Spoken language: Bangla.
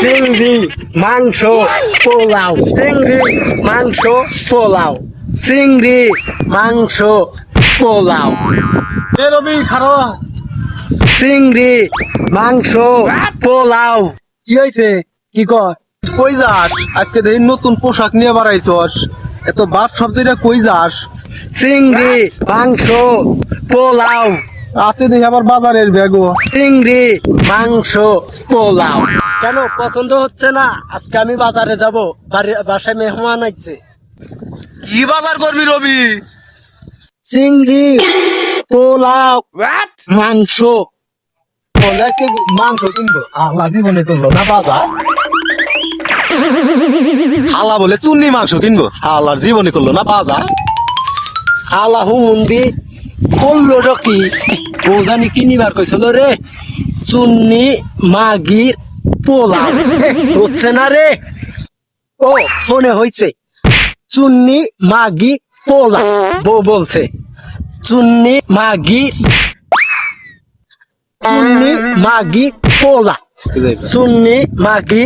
চিংড়ি মাংস পোলাও, চিংড়ি মাংস পোলাও, চিংড়ি মাংস পোলাও, এ রবি খারো চিংড়ি মাংস পোলাও। কি হয়েছে? কি কর? কই যাস? আজকে দেখি নতুন পোশাক নিয়ে বাড়াইছস, এত বাপ শব্দটা কই যাস? চিংড়ি মাংস পোলাও, রাতে দেখি আবার বাজারের ব্যাগও। চিংড়ি মাংস পোলাও। কেন পছন্দ হচ্ছে না? আজকে আমি বাজারে যাব, বাসায় মেহমান আছে। কি বাজার করবি রবি? চিংড়ি পোলাও মাংস। বলে আজকে মাংস কিনবো, আল্লাহ জীবনে করলো না বাজার। হালা বলে চুন্নি মাংস কিনবো, আল্লাহর জীবনে করলো না বাজার। আল্লাহ মন্দি করলো কি? ও জানি কিনিবার কইছিল রে, চুন্নি মাগির পোলাও। হচ্ছে না রে? ও মনে হয়েছে, চুন্নি মাগি পোলাও। বউ বলছে চুন্নি মাগি, চুন্নি মাগি পোলা, চুন্নি মাগি